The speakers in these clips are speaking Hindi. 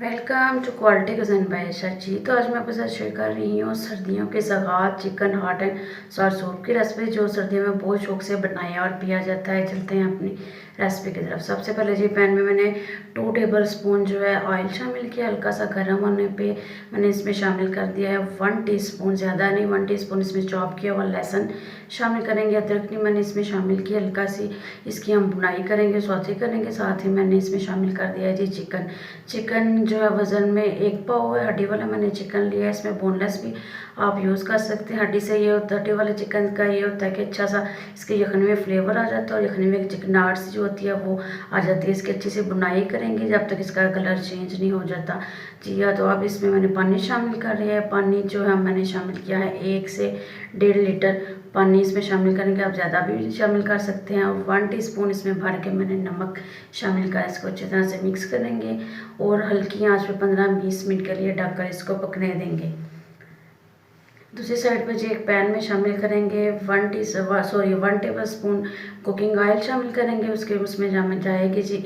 Welcome to quality cuisine by Ayesha ji. तो आज मैं आपके साथ शेयर कर रही हूँ सर्दियों के ज़गात chicken hot and sour soup की रेसिपी, जो सर्दियों में बहुत शौक से बनाया और पिया जाता है। चलते हैं अपनी रेसिपी की तरफ। सबसे पहले जी पैन में मैंने 2 टेबल स्पून जो है ऑयल शामिल किया। हल्का सा गर्म होने पे मैंने इसमें शामिल कर दिया है 1 टीस्पून, ज़्यादा नहीं 1 टीस्पून इसमें चॉप किया हुआ लहसुन शामिल करेंगे। अदरक नहीं मैंने इसमें शामिल किया, हल्का सी इसकी हम बुनाई करेंगे, सौते करेंगे। साथ ही मैंने इसमें शामिल कर दिया है जी चिकन जो है वज़न में 1 पाव है। हड्डी वाला मैंने चिकन लिया है, इसमें बोनलेस भी आप यूज़ कर सकते हैं। हड्डी से ये होता है, हड्डी वाले चिकन का ये होता है कि अच्छा सा इसके यखनी में फ्लेवर आ जाता है और यखनी में चिकनाहट सी जो होती है वो आ जाती है। इसकी अच्छी से बुनाई करेंगे जब तक इसका कलर चेंज नहीं हो जाता। जी हाँ, तो अब इसमें मैंने पानी शामिल कर रही है। पानी जो है मैंने शामिल किया है 1 से 1.5 लीटर पानी इसमें शामिल करेंगे। आप ज़्यादा भी शामिल कर सकते हैं। 1 टीस्पून इसमें भर के मैंने नमक शामिल कर इसको अच्छी तरह से मिक्स करेंगे और हल्की आंच पे 15-20 मिनट के लिए ढककर इसको पकने देंगे। दूसरी साइड पर जी एक पैन में शामिल करेंगे 1 टेबल स्पून कुकिंग ऑयल शामिल करेंगे। उसमें जाएगी जी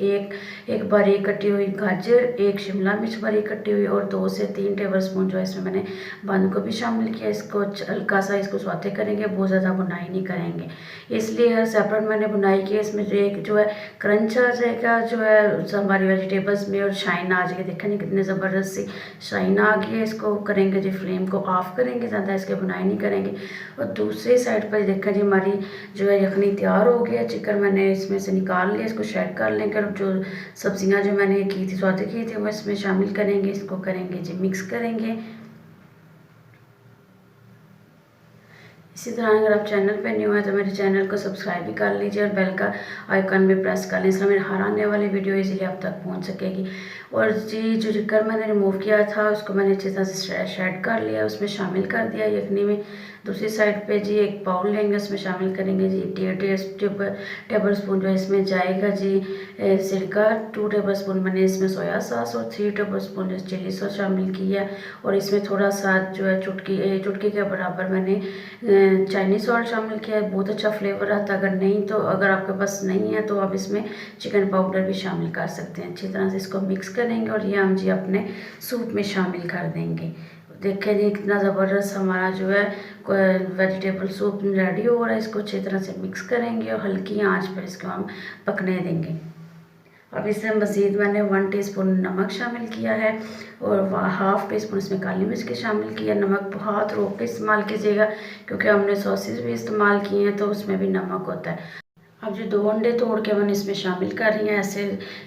एक बारीक कटी हुई गाजर, 1 शिमला मिर्च बारीक कटी हुई और 2 से 3 टेबल स्पून जो है इसमें मैंने बंद गोभी शामिल किया। इसको हल्का सा इसको सौते करेंगे, बहुत ज़्यादा बुनाई नहीं करेंगे, इसलिए सेपरेट मैंने बुनाई की। इसमें जो है क्रंच आ जाएगा जो है हमारी वेजिटेबल्स में और शाइन आ जाएगी। देखें नहीं कितनी ज़बरदस्त सी शाइन आ गई है। इसको करेंगे जी फ्लेम को ऑफ करेंगे, ज़्यादा इसके बुनाई नहीं करेंगे। और दूसरी साइड पर देखें जी हमारी जो है यखनी तैयार हो गया। चिकन मैंने इसमें से निकाल लिया, इसको शेड कर लेंगे और जो सब्जियां जो मैंने की थी सौते की थी वो इसमें शामिल करेंगे। इसको करेंगे जी मिक्स करेंगे। इसी तरह अगर आप चैनल पे न्यू है तो मेरे चैनल को सब्सक्राइब भी कर लीजिए और बेल का आइकन भी प्रेस कर लीजिए, इसलिए मेरे हर आने वाली वीडियो इजीली आप तक पहुंच सकेगी। और जी जो चिकन मैंने रिमूव किया था उसको मैंने अच्छी तरह से शेड कर लिया, उसमें शामिल कर दिया यखनी में। दूसरी साइड पे जी एक बाउल लेंगे, उसमें शामिल करेंगे जी 1.5 टेबल स्पून जो है इसमें जाएगा जी सिरका। 2 टेबल स्पून मैंने इसमें सोया सॉस और 3 टेबल स्पून जो चिली सॉस शामिल किया। और इसमें थोड़ा सा जो है चुटकी के बराबर मैंने चाइनीज़ सॉल्ट शामिल किया है, बहुत अच्छा फ्लेवर आता है। अगर आपके पास नहीं है तो आप इसमें चिकन पाउडर भी शामिल कर सकते हैं। अच्छी तरह से इसको मिक्स करेंगे और ये हम जी अपने सूप में शामिल कर देंगे। देखें जी कितना ज़बरदस्त हमारा जो है वेजिटेबल सूप रेडी हो रहा है। इसको अच्छी तरह से मिक्स करेंगे और हल्की आंच पर इसको हम पकने देंगे। अब इसमें मज़ीद मैंने 1 टीस्पून नमक शामिल किया है और 1/2 टीस्पून इसमें काली मिर्च के शामिल किया। नमक हाथ रोक के इस्तेमाल कीजिएगा क्योंकि हमने सॉसेज भी इस्तेमाल किए हैं तो उसमें भी नमक होता है। अब जो 2 अंडे तोड़ के मैंने इसमें शामिल कर रही हैं, ऐसे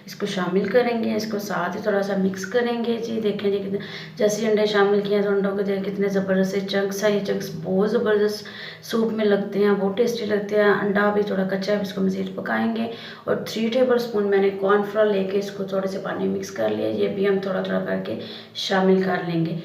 इसको शामिल करेंगे, इसको साथ ही थोड़ा सा मिक्स करेंगे। जी देखें जी कितने जैसे अंडे शामिल किए हैं तो अंडों को देख कितने ज़बरदस्त से चंक्स है। ये चंक्स बहुत ज़बरदस्त सूप में लगते हैं, बहुत टेस्टी लगते हैं। अंडा भी थोड़ा कच्चा है, इसको मज़ीद पकाएंगे। और 3 टेबल स्पून मैंने कॉर्नफ्लोर लेके इसको थोड़े से पानी मिक्स कर लिया, ये भी हम थोड़ा थोड़ा करके शामिल कर लेंगे।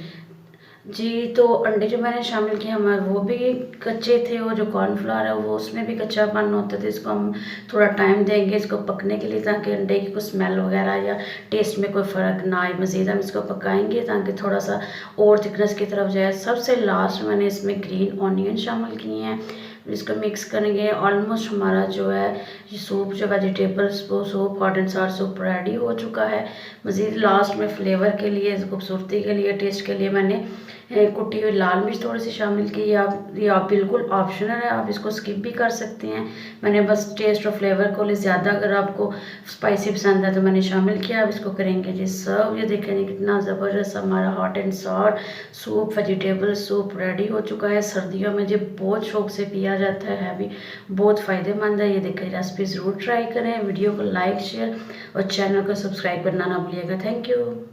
जी तो अंडे जो मैंने शामिल किए हमारे वो भी कच्चे थे और जो कॉर्नफ्लावर है वो उसमें भी कच्चापन होता था। इसको हम थोड़ा टाइम देंगे इसको पकने के लिए ताकि अंडे की कोई स्मेल वगैरह या टेस्ट में कोई फ़र्क ना आए। मज़ीद हम इसको पकाएंगे ताकि थोड़ा सा और थिकनेस की तरफ जाए। सबसे लास्ट मैंने इसमें ग्रीन ऑनियन शामिल किए हैं, इसको मिक्स करेंगे। ऑलमोस्ट हमारा जो है ये सूप जो वेजिटेबल्स वो soup hot and sour soup ready हो चुका है। मज़ीद लास्ट में फ्लेवर के लिए, खूबसूरती के लिए, टेस्ट के लिए मैंने कुटी हुई लाल मिर्च थोड़ी सी शामिल की। ये आप बिल्कुल ऑप्शनल है, आप इसको स्किप भी कर सकते हैं। मैंने बस टेस्ट और फ्लेवर को लिए ज़्यादा अगर आपको स्पाइसी पसंद है तो मैंने शामिल किया। अब इसको करेंगे जी सर्व। ये देखेंगे कितना ज़बरदस्त हमारा hot and sour soup vegetable soup ready हो चुका है। सर्दियों में जो बहुत शौक से पिया जाता है भी बहुत फ़ायदेमंद है। ये देखें रेसिपी ज़रूर ट्राई करें। वीडियो को लाइक शेयर और चैनल को सब्सक्राइब करना ना भूलिएगा। Thank you.